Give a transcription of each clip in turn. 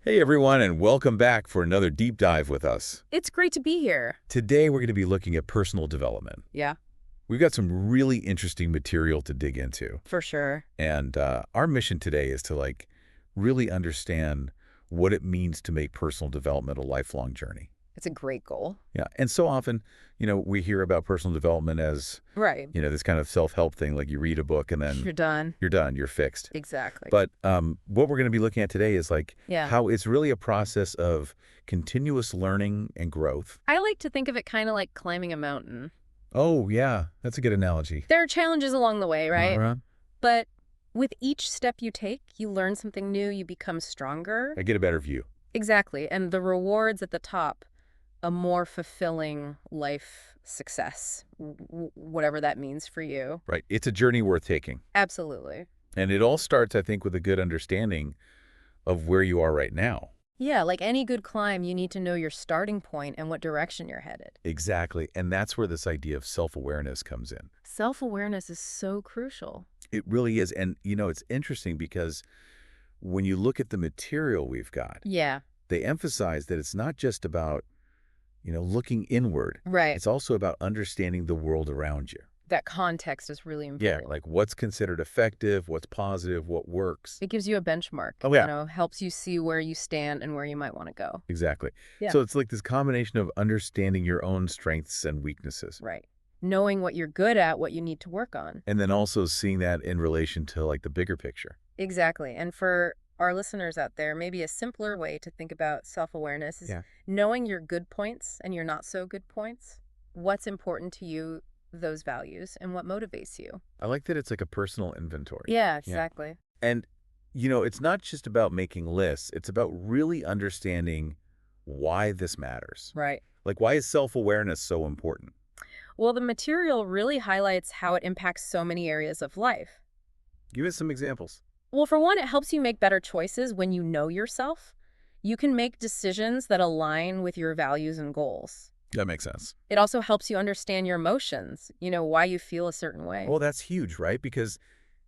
Hey everyone, and welcome back for another deep dive with us. It's great to be here. Today we're going to be looking at personal development. Yeah, We've got some really interesting material to dig into. for sure. And our mission today is to really understand what it means to make personal development a lifelong journey. It's a great goal. Yeah, and so often, we hear about personal development as, Right. this kind of self-help thing, like you read a book and then You're done. you're done, you're fixed. Exactly. But what we're going to be looking at today is Yeah. how it's really a process of continuous learning and growth. I like to think of it kind of like climbing a mountain. Oh, yeah, that's a good analogy. There are challenges along the way, right? Uh-huh. But with each step you take, you learn something new, you become stronger. I get a better view. Exactly. And the rewards at the top, a more fulfilling life success, whatever that means for you. Right. It's a journey worth taking. Absolutely. And it all starts, I think, with a good understanding of where you are right now. Yeah, like any good climb, you need to know your starting point and what direction you're headed. Exactly. And that's where this idea of self-awareness comes in. Self-awareness is so crucial. It really is. And, it's interesting because when you look at the material we've got, Yeah, they emphasize that it's not just about looking inward. right. It's also about understanding the world around you. That context is really Yeah, important. like what's considered effective, what's positive, what works. It gives you a benchmark. Oh, yeah. Helps you see where you stand and where you might want to go. Exactly. Yeah. So it's like this combination of understanding your own strengths and weaknesses. Right. Knowing what you're good at, what you need to work on. And then also seeing that in relation to the bigger picture. Exactly. And for our listeners out there, maybe a simpler way to think about self-awareness is Yeah. knowing your good points and your not so good points. What's important to you, those values, and what motivates you. I like that it's like a personal inventory. Yeah, exactly. And, it's not just about making lists. It's about really understanding why this matters. Right. Like, why is self-awareness so important? Well, the material really highlights how it impacts so many areas of life. Give us some examples. Well, for one, it helps you make better choices when you know yourself. You can make decisions that align with your values and goals. That makes sense. It also helps you understand your emotions, why you feel a certain way. Well, that's huge, right? Because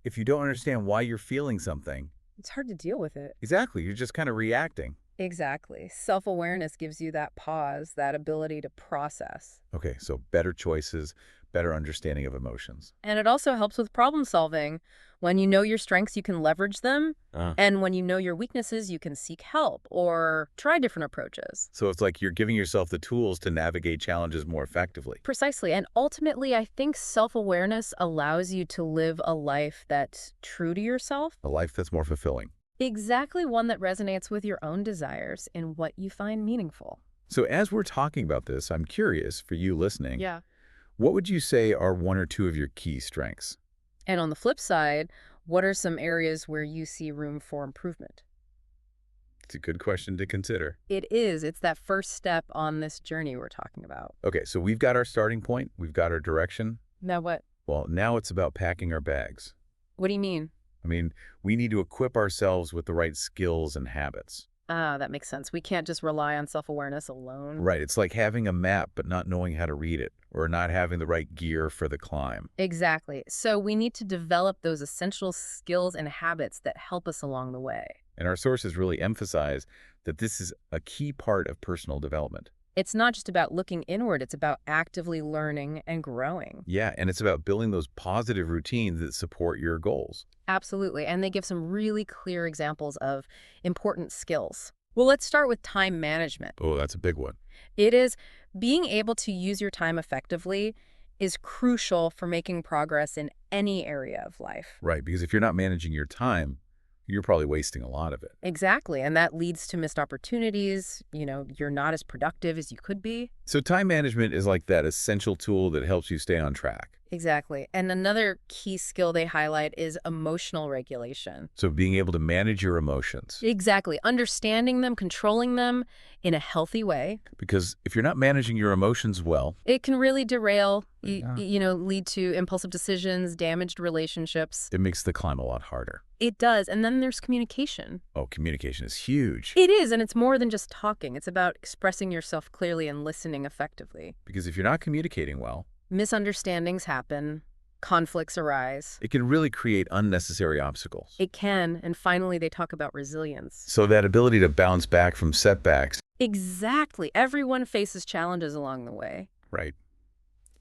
if you don't understand why you're feeling something, It's hard to deal with it. exactly, you're just kind of reacting. Exactly. Self-awareness gives you that pause, that ability to process. Okay, so better choices, better understanding of emotions. And it also helps with problem solving. When you know your strengths, you can leverage them. And when you know your weaknesses, you can seek help or try different approaches. So it's like you're giving yourself the tools to navigate challenges more effectively. Precisely. And ultimately, I think self-awareness allows you to live a life that's true to yourself. A life that's more fulfilling. Exactly, one that resonates with your own desires and what you find meaningful. So as we're talking about this, I'm curious, for you listening, Yeah. what would you say are one or two of your key strengths? And on the flip side, what are some areas where you see room for improvement? It's a good question to consider. It is. It's that first step on this journey we're talking about. Okay, so we've got our starting point, we've got our direction. Now what? Well, now it's about packing our bags. What do you mean? I mean, we need to equip ourselves with the right skills and habits. Ah, that makes sense. We can't just rely on self-awareness alone. Right, it's like having a map but not knowing how to read it, or not having the right gear for the climb. Exactly. So we need to develop those essential skills and habits that help us along the way. And our sources really emphasize that this is a key part of personal development. It's not just about looking inward, it's about actively learning and growing. Yeah, and it's about building those positive routines that support your goals. Absolutely. And they give some really clear examples of important skills. Well, let's start with time management. Oh, that's a big one. It is being able to use your time effectively is crucial for making progress in any area of life. Right, because if you're not managing your time, you're probably wasting a lot of it. Exactly. And that leads to missed opportunities. You're not as productive as you could be. So time management is like that essential tool that helps you stay on track. Exactly. And another key skill they highlight is emotional regulation. So being able to manage your emotions. Exactly. Understanding them, controlling them in a healthy way. Because if you're not managing your emotions well, It can really derail, Yeah. lead to impulsive decisions, damaged relationships. it makes the climb a lot harder. It does. And then there's communication. Oh, communication is huge. It is, and it's more than just talking. It's about expressing yourself clearly and listening effectively. Because if you're not communicating well, Misunderstandings happen, Conflicts arise. It can really create unnecessary obstacles. It can, and finally they talk about resilience. So that ability to bounce back from setbacks. Exactly. Everyone faces challenges along the way. Right.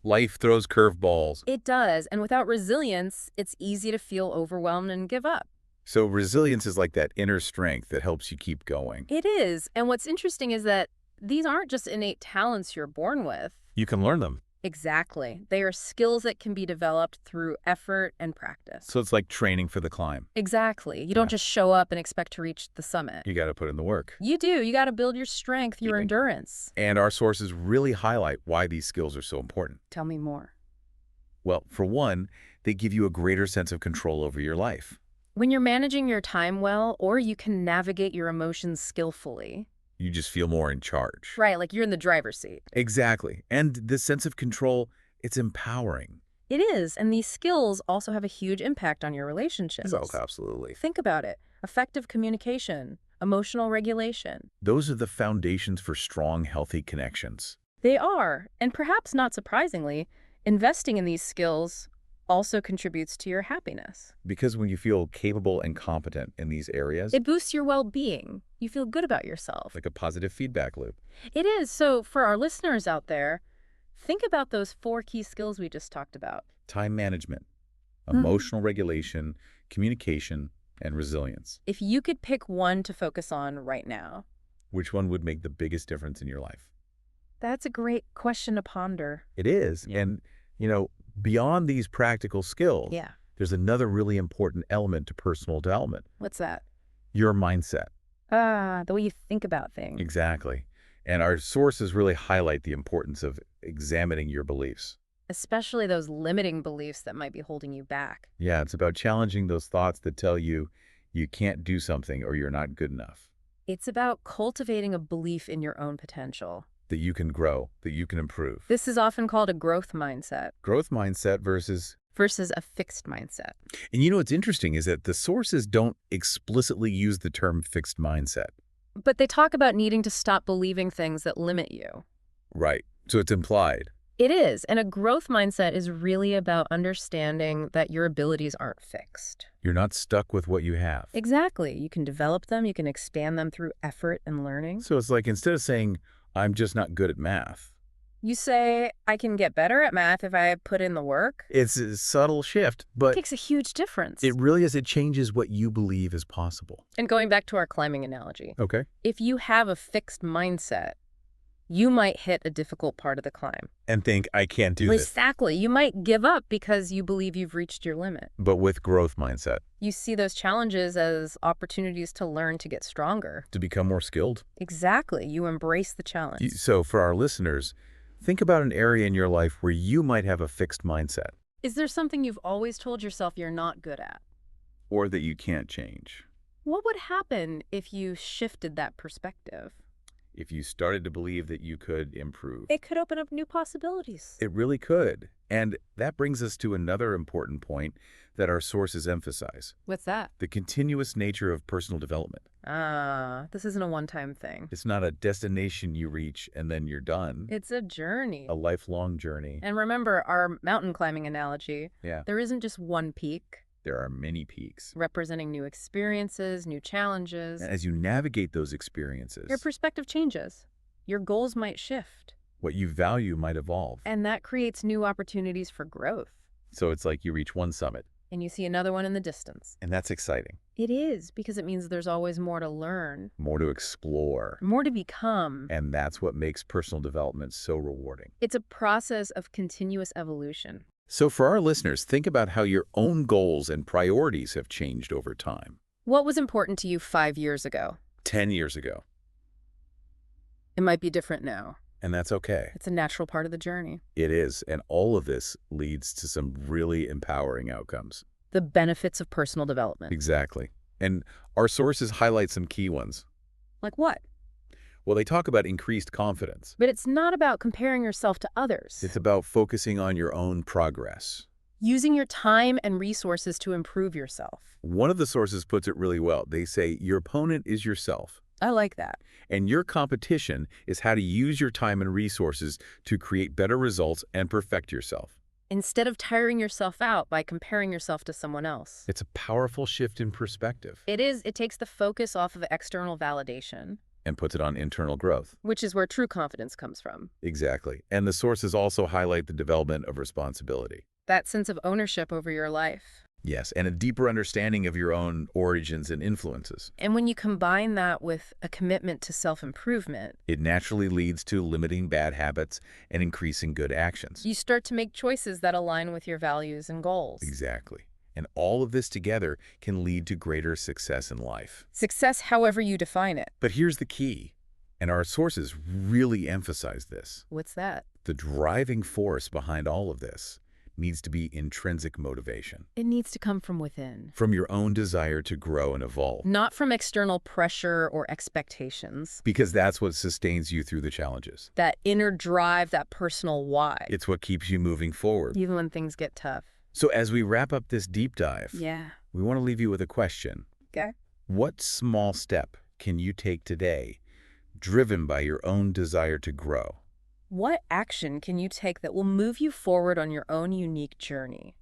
Life throws curveballs. It does, and without resilience, it's easy to feel overwhelmed and give up. So resilience is like that inner strength that helps you keep going. It is, and what's interesting is that these aren't just innate talents you're born with. You can learn them. Exactly. They are skills that can be developed through effort and practice. So it's like training for the climb. Exactly. You don't just show up and expect to reach the summit. You got to put in the work. You do. You got to build your strength, your endurance. And our sources really highlight why these skills are so important. Tell me more. Well, for one, they give you a greater sense of control over your life. When you're managing your time well, or you can navigate your emotions skillfully. You just feel more in charge. Right, like you're in the driver's seat. Exactly. And this sense of control, it's empowering. It is, and these skills also have a huge impact on your relationships. Oh, absolutely. Think about it. Effective communication, emotional regulation. Those are the foundations for strong, healthy connections. They are, and perhaps not surprisingly, investing in these skills also contributes to your happiness. Because when you feel capable and competent in these areas, It boosts your well-being. You feel good about yourself. like a positive feedback loop. It is. So for our listeners out there, think about those 4 key skills we just talked about. Time management, emotional regulation, communication, and resilience. If you could pick one to focus on right now. Which one would make the biggest difference in your life? That's a great question to ponder. It is. And, beyond these practical skills, Yeah. there's another really important element to personal development. What's that? Your mindset. The way you think about things. Exactly. And our sources really highlight the importance of examining your beliefs. Especially those limiting beliefs that might be holding you back. Yeah, it's about challenging those thoughts that tell you you can't do something or you're not good enough, It's about cultivating a belief in your own potential. that you can grow, that you can improve. This is often called a growth mindset Growth mindset versus... versus a fixed mindset. And what's interesting is that the sources don't explicitly use the term fixed mindset. But they talk about needing to stop believing things that limit you. Right. So it's implied. It is, and a growth mindset is really about understanding that your abilities aren't fixed. You're not stuck with what you have. Exactly. You can develop them, you can expand them through effort and learning. So it's like instead of saying, I'm just not good at math, You say, I can get better at math if I put in the work. it's a subtle shift, It but makes a huge difference. it really is. It changes what you believe is possible. And going back to our climbing analogy, Okay. if you have a fixed mindset, you might hit a difficult part of the climb. And think, I can't do this. Exactly. You might give up because you believe you've reached your limit. But with growth mindset, You see those challenges as opportunities to learn to get stronger. to become more skilled. Exactly. You embrace the challenge. So for our listeners, think about an area in your life where you might have a fixed mindset Is there something you've always told yourself you're not good at? or that you can't change. What would happen if you shifted that perspective? If you started to believe that you could improve, It could open up new possibilities. it really could. And that brings us to another important point that our sources emphasize: What's that? the continuous nature of personal development. This isn't a one-time thing. It's not a destination you reach and then you're done. It's a journey. A lifelong journey. And remember our mountain climbing analogy. Yeah, There isn't just one peak there are many peaks. representing new experiences, new challenges. As you navigate those experiences, Your perspective changes. Your goals might shift. what you value might evolve. And that creates new opportunities for growth. So it's like you reach one summit, And you see another one in the distance. and that's exciting. It is, because it means there's always more to learn, More to explore. more to become. And that's what makes personal development so rewarding. It's a process of continuous evolution. So for our listeners, think about how your own goals and priorities have changed over time. What was important to you 5 years ago? 10 years ago. It might be different now. And that's okay. It's a natural part of the journey. It is. And all of this leads to some really empowering outcomes. The benefits of personal development. Exactly. And our sources highlight some key ones. Like what? Well, they talk about increased confidence. But it's not about comparing yourself to others. It's about focusing on your own progress. Using your time and resources to improve yourself. One of the sources puts it really well. They say your opponent is yourself, I like that. and your competition is how to use your time and resources to create better results and perfect yourself. instead of tiring yourself out by comparing yourself to someone else. It's a powerful shift in perspective It is. It takes the focus off of external validation, and puts it on internal growth. which is where true confidence comes from. Exactly. And the sources also highlight the development of responsibility. That sense of ownership over your life. Yes, and a deeper understanding of your own origins and influences. And when you combine that with a commitment to self-improvement, It naturally leads to limiting bad habits and increasing good actions. you start to make choices that align with your values and goals. Exactly. And all of this together can lead to greater success in life. Success, however you define it. But here's the key, and our sources really emphasize this. What's that? The driving force behind all of this needs to be intrinsic motivation, It needs to come from within, from your own desire to grow and evolve, not from external pressure or expectations. because that's what sustains you through the challenges. That inner drive, that personal why, It's what keeps you moving forward. even when things get tough. So as we wrap up this deep dive, Yeah. we want to leave you with a question. Okay. What small step can you take today, driven by your own desire to grow? What action can you take that will move you forward on your own unique journey?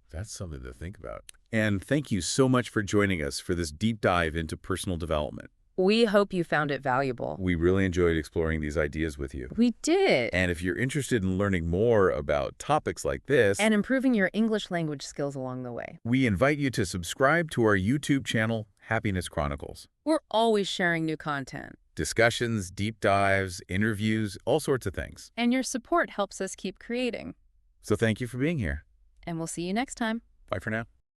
That's something to think about. And thank you so much for joining us for this deep dive into personal development. We hope you found it valuable. We really enjoyed exploring these ideas with you. We did. And if you're interested in learning more about topics like this, And improving your English language skills along the way. we invite you to subscribe to our YouTube channel, Happiness Chronicles. We're always sharing new content. Discussions, deep dives, interviews, all sorts of things. And your support helps us keep creating. So thank you for being here. And we'll see you next time. Bye for now.